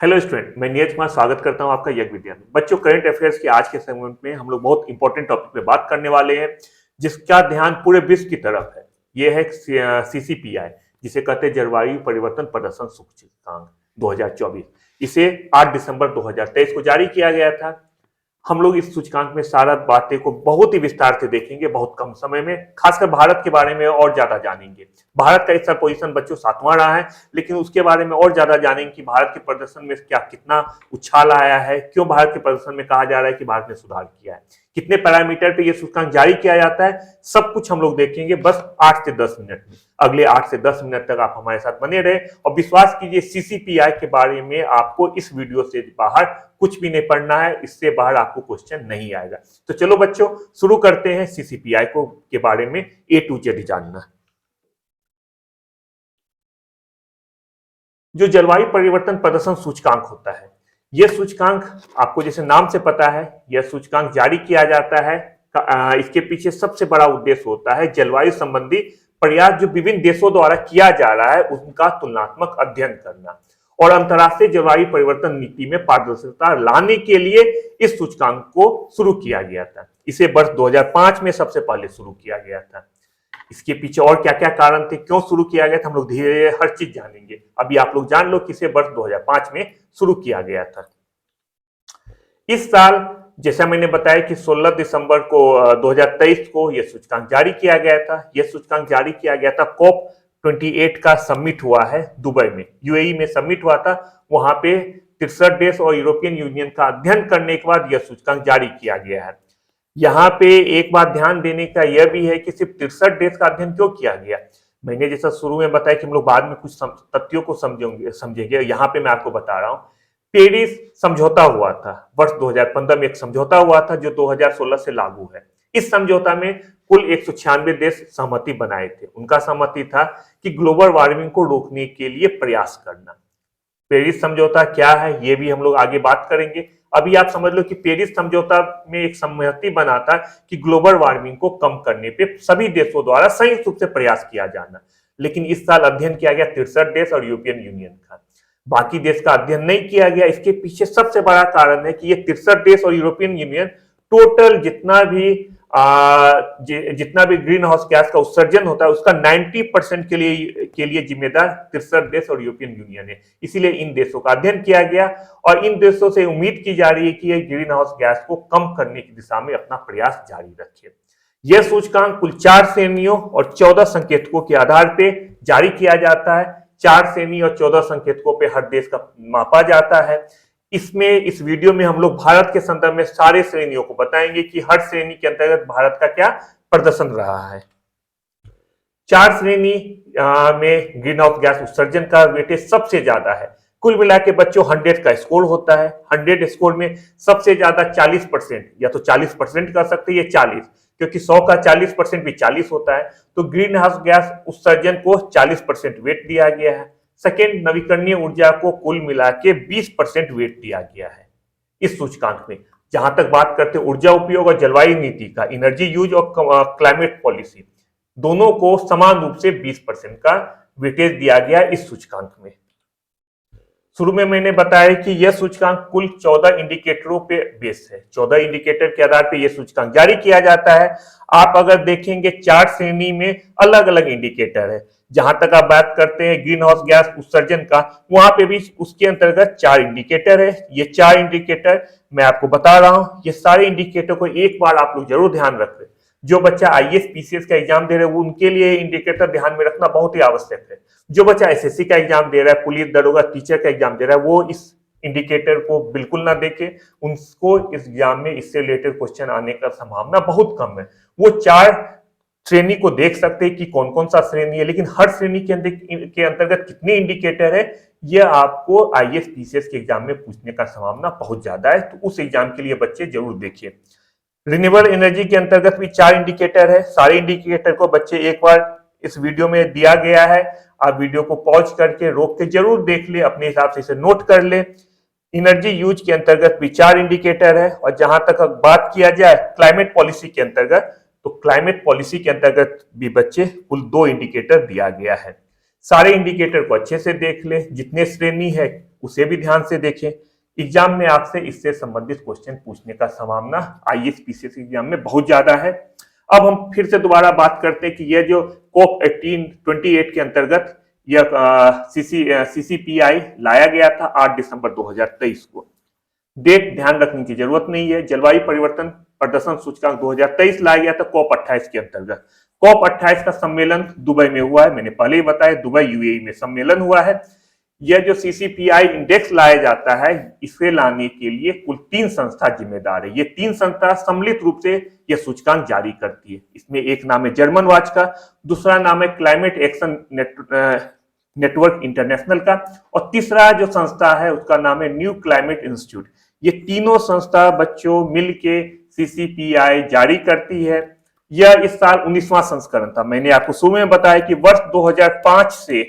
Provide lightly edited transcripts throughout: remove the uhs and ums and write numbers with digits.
Hello student, मैं नीरज कुमार स्वागत करता हूं आपका यज्ञ विद्या में। बच्चों, करंट अफेयर्स के आज के सेगमेंट में हम लोग बहुत इंपॉर्टेंट टॉपिक पे बात करने वाले हैं जिसका ध्यान पूरे विश्व की तरफ है। ये है सीसीपीआई, जिसे कहते हैं जलवायु परिवर्तन प्रदर्शन सूचकांक 2024। इसे 8 दिसंबर 2023 को जारी किया गया था। हम लोग इस सूचकांक में सारा बातें को बहुत ही विस्तार से देखेंगे बहुत कम समय में, खासकर भारत के बारे में और ज्यादा जानेंगे। भारत का इस साल पोजीशन बच्चों 7वां रहा है, लेकिन उसके बारे में और ज्यादा जानेंगे कि भारत के प्रदर्शन में क्या कितना उछाल आया है, क्यों भारत के प्रदर्शन में कहा जा रहा है कि भारत ने सुधार किया है, कितने पैरामीटर पे ये सूचकांक जारी किया जाता है, सब कुछ हम लोग देखेंगे बस 8 से 10 मिनट में। अगले 8 से 10 मिनट तक आप हमारे साथ बने रहे और विश्वास कीजिए सीसीपीआई के बारे में आपको इस वीडियो से बाहर कुछ भी नहीं पढ़ना है, इससे बाहर आपको क्वेश्चन नहीं आएगा। तो चलो बच्चों, शुरू करते हैं सीसीपीआई को के बारे में ए टू जेड जानना। जो जलवायु परिवर्तन प्रदर्शन सूचकांक होता है, यह सूचकांक आपको जैसे नाम से पता है, यह सूचकांक जारी किया जाता है। इसके पीछे सबसे बड़ा उद्देश्य होता है जलवायु संबंधी प्रयास जो विभिन्न देशों द्वारा किया जा रहा है उनका तुलनात्मक अध्ययन करना और अंतर्राष्ट्रीय जलवायु परिवर्तन नीति में पारदर्शिता लाने के लिए इस सूचकांक को शुरू किया गया था। इसे वर्ष 2005 में सबसे पहले शुरू किया गया था। इसके पीछे और क्या क्या कारण थे, क्यों शुरू किया गया था, हम लोग धीरे धीरे हर चीज जानेंगे। अभी आप लोग जान लो कि इसे वर्ष 2005 में शुरू किया गया था। इस साल जैसा मैंने बताया कि 16 दिसंबर को 2023 को यह सूचकांक जारी किया गया था। यह सूचकांक जारी किया गया था COP 28 का समिट हुआ है दुबई में, यूएई में समिट हुआ था। वहां पे 63 देश और यूरोपियन यूनियन का अध्ययन करने के बाद यह सूचकांक जारी किया गया है। यहाँ पे एक बात ध्यान देने का यह भी है कि सिर्फ 63 देश का अध्ययन क्यों किया गया। मैंने जैसा शुरू में बताया कि हम लोग बाद में कुछ तथ्यों को समझेंगे। यहाँ पे मैं आपको बता रहा हूँ, पेरिस समझौता हुआ था वर्ष 2015 में, एक समझौता हुआ था जो 2016 से लागू है। इस समझौता में कुल 196 देश सहमति बनाए थे। उनका सहमति था कि ग्लोबल वार्मिंग को रोकने के लिए प्रयास करना। पेरिस समझौता क्या है ये भी हम लोग आगे बात करेंगे। अभी आप समझ लो कि पेरिस समझौता में एक सहमति बना था कि ग्लोबल वार्मिंग को कम करने पे सभी देशों द्वारा संयुक्त रूप से प्रयास किया जाना। लेकिन इस साल अध्ययन किया गया 63 देश और यूरोपियन यूनियन का, बाकी देश का अध्ययन नहीं किया गया। इसके पीछे सबसे बड़ा कारण है कि ये 63 देश और यूरोपियन यूनियन टोटल जितना भी ग्रीन हाउस गैस का उत्सर्जन होता है उसका 90% के लिए जिम्मेदार 63 देश और यूरोपियन यूनियन है। इसीलिए इन देशों का अध्ययन किया गया और इन देशों से उम्मीद की जा रही है कि ये ग्रीन हाउस गैस को कम करने की दिशा में अपना प्रयास जारी रखे। यह सूचकांक कुल 4 श्रेणियों और 14 संकेतकों के आधार पर जारी किया जाता है। 4 श्रेणी और 14 संकेतकों पे हर देश का मापा जाता है। इस वीडियो में हम लोग भारत के संदर्भ में सारे श्रेणियों को बताएंगे कि हर श्रेणी के अंतर्गत भारत का क्या प्रदर्शन रहा है। 4 श्रेणी में ग्रीन हाउस गैस उत्सर्जन का वेटेज सबसे ज्यादा है। कुल मिला के बच्चों 100 का स्कोर होता है। 100 स्कोर में सबसे ज्यादा 40%, या तो 40% कर सकते हैं, 40, क्योंकि 100 का 40% भी 40 होता है। तो ग्रीन हाउस गैस उत्सर्जन को 40% वेट दिया गया है। सेकेंड, नवीकरणीय ऊर्जा को कुल मिला के 20% वेट दिया गया है इस सूचकांक में। जहां तक बात करते हैं ऊर्जा उपयोग और जलवायु नीति का, एनर्जी यूज और क्लाइमेट पॉलिसी, दोनों को समान रूप से 20% का वेटेज दिया गया इस सूचकांक में। शुरू में मैंने बताया कि यह सूचकांक कुल 14 इंडिकेटरों पे बेस है। 14 इंडिकेटर के आधार पे यह सूचकांक जारी किया जाता है। आप अगर देखेंगे 4 श्रेणी में अलग अलग इंडिकेटर है। जहां तक आप बात करते हैं ग्रीन हाउस गैस उत्सर्जन का, वहां पे भी उसके अंतर्गत 4 इंडिकेटर है। ये 4 इंडिकेटर मैं आपको बता रहा हूं। ये सारे इंडिकेटर को एक बार आप लोग जरूर ध्यान रखें। जो बच्चा आईएएस पीसीएस का एग्जाम दे रहे हैं उनके लिए इंडिकेटर ध्यान में रखना बहुत ही आवश्यक है। जो बच्चा एसएससी का एग्जाम दे रहा है, पुलिस दरोगा टीचर का एग्जाम दे रहा है, वो इस इंडिकेटर को बिल्कुल ना देखे। उनको इस एग्जाम में इससे रिलेटेड क्वेश्चन आने का संभावना बहुत कम है। वो 4 श्रेणी को देख सकते हैं कि कौन कौन सा श्रेणी है, लेकिन हर श्रेणी के अंतर्गत कितने इंडिकेटर है यह आपको आईएएस पीसीएस के एग्जाम में पूछने का संभावना बहुत ज्यादा है। तो उस एग्जाम के लिए बच्चे जरूर देखिए। रिन्यूएबल एनर्जी के अंतर्गत भी 4 इंडिकेटर है। सारे इंडिकेटर को बच्चे एक बार इस वीडियो में दिया गया है, आप वीडियो को पॉज करके रोक के जरूर देख ले, अपने हिसाब से इसे नोट कर ले। एनर्जी यूज के अंतर्गत भी 4 इंडिकेटर है। और जहां तक बात किया जाए क्लाइमेट पॉलिसी के अंतर्गत, तो क्लाइमेट पॉलिसी के अंतर्गत भी बच्चे कुल 2 इंडिकेटर दिया गया है। सारे इंडिकेटर को अच्छे से देख ले। जितने श्रेणी है उसे भी ध्यान से देखें। एग्जाम में आपसे इससे संबंधित क्वेश्चन पूछने का संभावना आईएएस पीसीएस एग्जाम में बहुत ज्यादा है। अब हम फिर से दोबारा बात करते हैं कि यह जो कोप 1828 के अंतर्गत यह सीसीपीआई लाया गया था 8 दिसंबर 2023 को। डेट ध्यान रखने की जरूरत नहीं है। जलवायु परिवर्तन प्रदर्शन सूचकांक 2023 लाया गया था कॉप 28 के अंतर्गत। कॉप 28 का सम्मेलन दुबई में हुआ है, मैंने पहले ही बताया दुबई यूएई में सम्मेलन हुआ है। यह जो सीसीपीआई इंडेक्स लाया जाता है, इसे लाने के लिए कुल 3 संस्था जिम्मेदार है। ये 3 संस्था सम्मिलित रूप से यह सूचकांक जारी करती है। इसमें एक नाम है जर्मन वॉच का, दूसरा नाम है क्लाइमेट एक्शन नेटवर्क इंटरनेशनल का, और तीसरा जो संस्था है उसका नाम है न्यू क्लाइमेट इंस्टीट्यूट। ये तीनों संस्था बच्चों मिलके सीसीपीआई जारी करती है। यह इस साल 19वां संस्करण था। मैंने आपको शुरू में बताया कि वर्ष 2005 से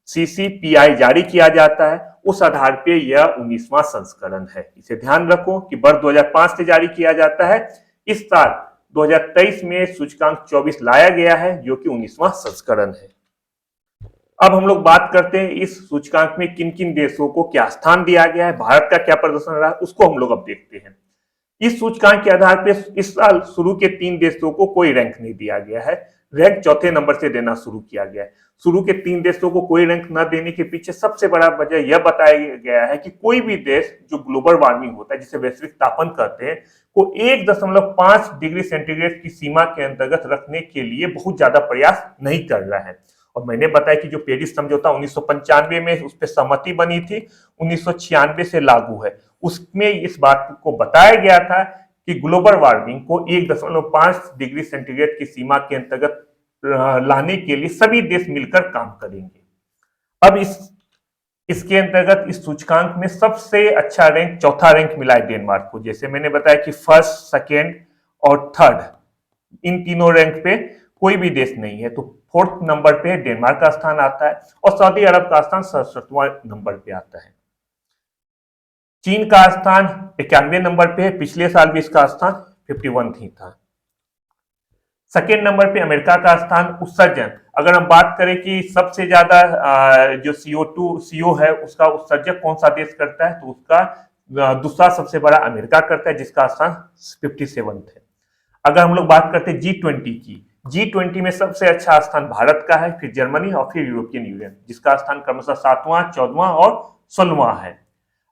सीसीपीआई जारी किया जाता है, उस आधार पे यह 19वां संस्करण है। इसे ध्यान रखो कि वर्ष 2005 से जारी किया जाता है। इस साल 2023 में सूचकांक 24 लाया गया है जो कि 19वां संस्करण है। अब हम लोग बात करते हैं इस सूचकांक में किन किन देशों को क्या स्थान दिया गया है, भारत का क्या प्रदर्शन रहा, उसको हम लोग अब देखते हैं। इस सूचकांक के आधार पर इस साल शुरू के 3 देशों को कोई रैंक नहीं दिया गया है। रैंक चौथे नंबर से देना शुरू किया गया है। शुरू के 3 देशों को कोई रैंक न देने के पीछे सबसे बड़ा वजह यह बताया गया है कि कोई भी देश जो ग्लोबल वार्मिंग होता है, जिसे वैश्विक तापन कहते हैं, को 1.5 डिग्री सेंटीग्रेड की सीमा के अंतर्गत रखने के लिए बहुत ज्यादा प्रयास नहीं कर रहा है। और मैंने बताया कि जो पेरिस समझौता 1995 में उस पर सहमति बनी थी, 1996 से लागू है। उसमें इस बात को बताया गया था कि ग्लोबल वार्मिंग को 1.5 डिग्री सेंटीग्रेड की सीमा के अंतर्गत लाने के लिए सभी देश मिलकर काम करेंगे। अब इसके अंतर्गत इस सूचकांक में सबसे अच्छा रैंक, चौथा रैंक मिला है डेनमार्क को। जैसे मैंने बताया कि फर्स्ट, सेकेंड और थर्ड, इन तीनों रैंक पे कोई भी देश नहीं है, तो 4th नंबर पे डेनमार्क का स्थान आता है और सऊदी अरब का स्थान 67वां नंबर पे आता है। चीन का स्थान 91 नंबर पे है, पिछले साल भी इसका स्थान 51 ही था। सेकेंड नंबर पे अमेरिका का स्थान। उत्सर्जन, अगर हम बात करें कि सबसे ज्यादा जो CO है उसका उत्सर्जक कौन सा देश करता है, तो उसका दूसरा सबसे बड़ा अमेरिका करता है, जिसका स्थान 57 है। अगर हम लोग बात करते हैं G20 की, G20 में सबसे अच्छा स्थान भारत का है, फिर जर्मनी और फिर यूरोपियन यूनियन, जिसका स्थान क्रमशः 7वां, 14वां और 16वां है।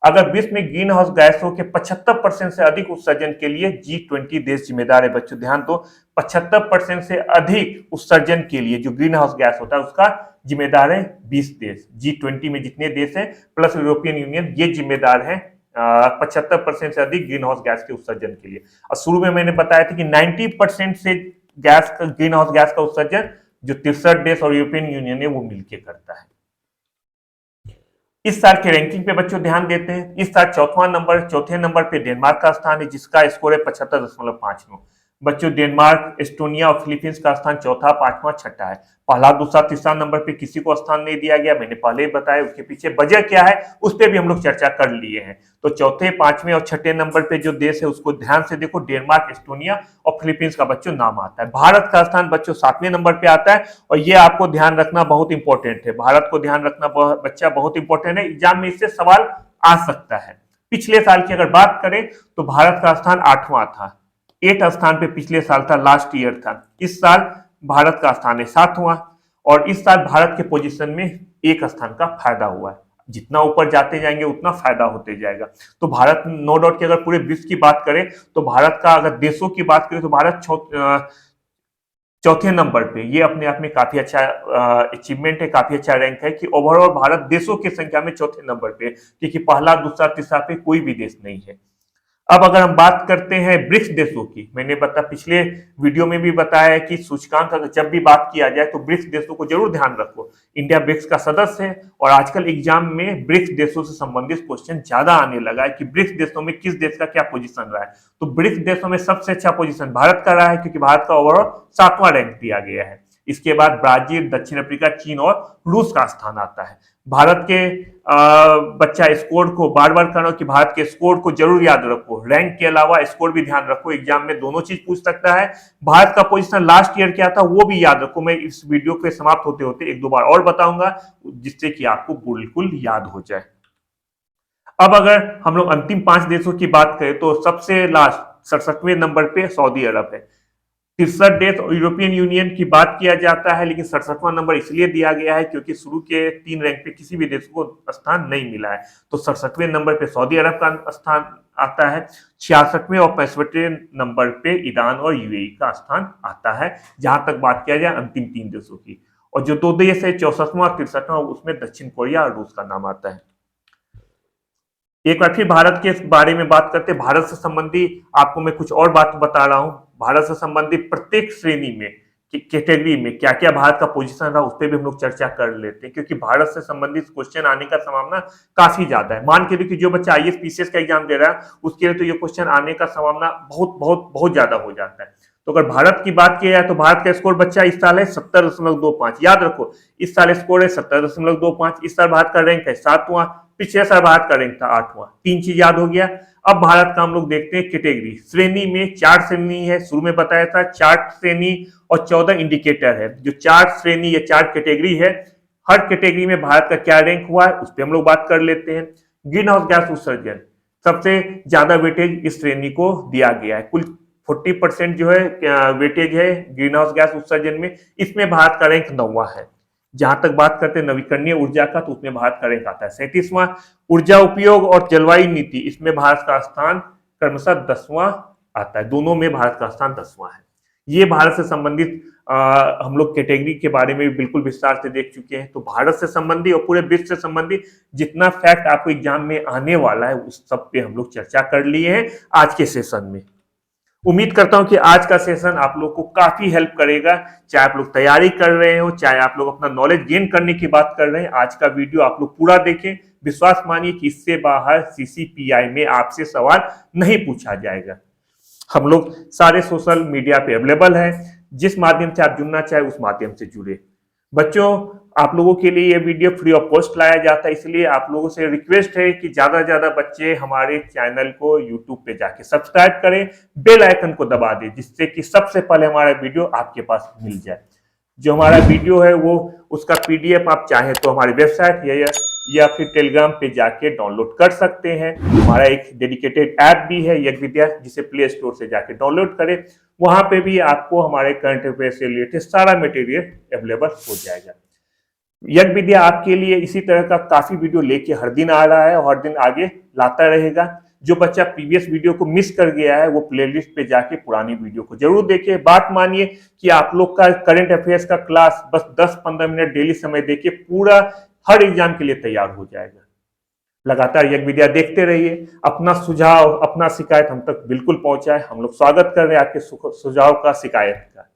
अगर विश्व में ग्रीन हाउस गैसों के 75% से अधिक उत्सर्जन के लिए G20 देश जिम्मेदार है। बच्चों ध्यान दो, 75% से अधिक उत्सर्जन के लिए जो ग्रीन हाउस गैस होता है उसका जिम्मेदार है 20 देश। G20 में जितने देश हैं प्लस यूरोपियन यूनियन, ये जिम्मेदार है 75% से अधिक ग्रीन हाउस गैस के उत्सर्जन के लिए। और शुरू में मैंने बताया था कि 90% से ग्रीन हाउस गैस का उत्सर्जन जो 63 देश और यूरोपियन यूनियन है वो मिलकर करता है। इस साल के रैंकिंग पे बच्चों ध्यान देते हैं। इस साल चौथे नंबर पे डेनमार्क का स्थान है, जिसका स्कोर है 75.59। बच्चों डेनमार्क, एस्टोनिया और फिलीपींस का स्थान चौथा, 5वां, 6ठा है। पहला, दूसरा, तीसरा नंबर पे किसी को स्थान नहीं दिया गया, मैंने पहले ही बताया। उसके पीछे वजह क्या है उस पर भी हम लोग चर्चा कर लिए हैं। तो चौथे, 5वें और 6ठे नंबर पे जो देश है उसको ध्यान से देखो, डेनमार्क, एस्टोनिया और फिलीपींस का बच्चों नाम आता है। भारत का स्थान बच्चों 7वें नंबर पे आता है, और ये आपको ध्यान रखना बहुत इंपॉर्टेंट है। भारत को ध्यान रखना बच्चा बहुत इंपॉर्टेंट है, एग्जाम में इससे सवाल आ सकता है। पिछले साल की अगर बात करें तो भारत का स्थान 8वां था, 8 स्थान पे पिछले साल था, लास्ट ईयर था। इस साल भारत का स्थान है 7वां, और इस साल भारत के पोजीशन में 1 स्थान का फायदा हुआ है। जितना ऊपर जाते जाएंगे उतना फायदा होते जाएगा। तो भारत, नो डाउट कि अगर पूरे विश्व की बात करें तो भारत का, अगर देशों की बात करें तो भारत चौथे नंबर पे, ये अपने आप में काफी अच्छा अचीवमेंट है, काफी अच्छा रैंक है कि ओवरऑल भारत देशों की संख्या में चौथे नंबर पे, क्योंकि पहला, दूसरा, तीसरा पे कोई भी देश नहीं है। अब अगर हम बात करते हैं ब्रिक्स देशों की, मैंने पिछले वीडियो में भी बताया है कि सूचकांक अगर जब भी बात किया जाए तो ब्रिक्स देशों को जरूर ध्यान रखो। इंडिया ब्रिक्स का सदस्य है, और आजकल एग्जाम में ब्रिक्स देशों से संबंधित क्वेश्चन ज्यादा आने लगा है कि ब्रिक्स देशों में किस देश का क्या पोजीशन रहा है। तो ब्रिक्स देशों में सबसे अच्छा पोजीशन भारत का रहा है, क्योंकि भारत का ओवरऑल 7वां रैंक दिया गया है। इसके बाद ब्राजील, दक्षिण अफ्रीका, चीन और रूस का स्थान आता है। भारत के बच्चा स्कोर को बार बार करो कि भारत के स्कोर को जरूर याद रखो, रैंक के अलावा स्कोर भी ध्यान रखो, एग्जाम में दोनों चीज पूछ सकता है। भारत का पोजीशन लास्ट ईयर क्या था वो भी याद रखो। मैं इस वीडियो के समाप्त होते होते 1-2 बार और बताऊंगा, जिससे कि आपको बिल्कुल याद हो जाए। अब अगर हम लोग अंतिम 5 देशों की बात करें तो सबसे लास्ट 67वें नंबर पे सऊदी अरब है। 63 देश यूरोपियन यूनियन की बात किया जाता है, लेकिन 67वां नंबर इसलिए दिया गया है क्योंकि शुरू के 3 रैंक पे किसी भी देश को स्थान नहीं मिला है। तो 67वें नंबर पे सऊदी अरब का स्थान आता है, 66वें और 65वें नंबर पे ईरान और यूएई का स्थान आता है, जहां तक बात किया जाए अंतिम 3 देशों की। और जो 2 देश है 64वां और 63वां, उसमें दक्षिण कोरिया और रूस का नाम आता है। एक बार फिर भारत के बारे में बात करते हैं। भारत से संबंधी आपको मैं कुछ और बात बता रहा हूं। भारत से संबंधित प्रत्येक श्रेणी में, कैटेगरी में क्या क्या भारत का पोजीशन रहा, उस पर भी हम लोग चर्चा कर लेते हैं, क्योंकि भारत से संबंधित क्वेश्चन आने का संभावना काफी ज्यादा है। मान के देखिए जो बच्चा आईएएस पीसीएस का एग्जाम दे रहा है उसके लिए तो ये क्वेश्चन आने का संभावना बहुत बहुत बहुत ज्यादा हो जाता है। तो अगर भारत की बात की जाए तो भारत का स्कोर बच्चा इस साल है 70.25। याद रखो, इस साल स्कोर है 70.25। इस साल भारत का रैंक है 7वां, पिछले साल भारत का रैंक था 8वां। 3 चीज याद हो गया। अब भारत का हम लोग देखते हैं कैटेगरी। श्रेणी में 4 श्रेणी है, शुरू में बताया था 4 श्रेणी और 14 इंडिकेटर है। जो 4 श्रेणी या 4 कैटेगरी है, हर कैटेगरी में भारत का क्या रैंक हुआ है उस पर हम लोग बात कर लेते हैं। ग्रीन हाउस गैस उत्सर्जन, सबसे ज्यादा वेटेज इस श्रेणी को दिया गया है। कुल 40% जो है वेटेज है ग्रीन हाउस गैस उत्सर्जन में। इसमें भारत का रैंक 9वां है। जहां तक बात करते हैं नवीकरणीय ऊर्जा का, तो उसमें भारत का रैंक आता है 37वां। ऊर्जा उपयोग और जलवायु नीति, इसमें भारत का स्थान क्रमशः 10वां आता है। दोनों में भारत का स्थान 10वां है। ये भारत से संबंधित हम लोग कैटेगरी के बारे में भी बिल्कुल विस्तार से देख चुके हैं। तो भारत से संबंधित और पूरे विश्व से संबंधित जितना फैक्ट आपको एग्जाम में आने वाला है उस सब पे हम लोग चर्चा कर लिए हैं आज के सेशन में। उम्मीद करता हूं कि आज का सेशन आप लोग को काफी हेल्प करेगा, चाहे आप लोग तैयारी कर रहे हो, चाहे आप लोग अपना नॉलेज गेन करने की बात कर रहे हैं। आज का वीडियो आप लोग पूरा देखें। विश्वास मानिए कि इससे बाहर सीसीपीआई में आपसे सवाल नहीं पूछा जाएगा। हम लोग सारे सोशल मीडिया पे अवेलेबल है, जिस माध्यम से आप जुड़ना चाहे उस माध्यम से जुड़े। बच्चों, आप लोगों के लिए ये वीडियो फ्री ऑफ कॉस्ट लाया जाता है, इसलिए आप लोगों से रिक्वेस्ट है कि ज्यादा से ज्यादा बच्चे हमारे चैनल को यूट्यूब पे जाके सब्सक्राइब करें, बेल आइकन को दबा दें, जिससे कि सबसे पहले हमारा वीडियो आपके पास मिल जाए। जो हमारा वीडियो है वो उसका पीडीएफ आप चाहें तो हमारी वेबसाइट या फिर टेलीग्राम पे जाके डाउनलोड कर सकते हैं। हमारा एक डेडिकेटेड ऐप भी है यज्ञ विद्या, जिसे प्ले स्टोर से जाके डाउनलोड करें। वहां पे भी आपको हमारे करंट अफेयर से रिलेटेड सारा मटेरियल अवेलेबल हो जाएगा। यज्ञ विद्या आपके लिए इसी तरह का काफी वीडियो लेके हर दिन आ रहा है और हर दिन आगे लाता रहेगा। जो बच्चा प्रीवियस वीडियो को मिस कर गया है वो प्लेलिस्ट पे जाके पुरानी वीडियो को जरूर देखे। बात मानिए कि आप लोग का करंट अफेयर्स का क्लास बस 10-15 मिनट डेली समय देके पूरा हर एग्जाम के लिए तैयार हो जाएगा। लगातार यज्ञ विद्या देखते रहिए। अपना सुझाव, अपना शिकायत हम तक बिल्कुल पहुंचाए। हम लोग स्वागत कर रहे हैं आपके सुझाव का, शिकायत का।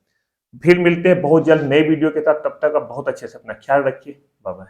फिर मिलते हैं बहुत जल्द नए वीडियो के साथ। तब तक आप बहुत अच्छे से अपना ख्याल रखिए। Bye bye.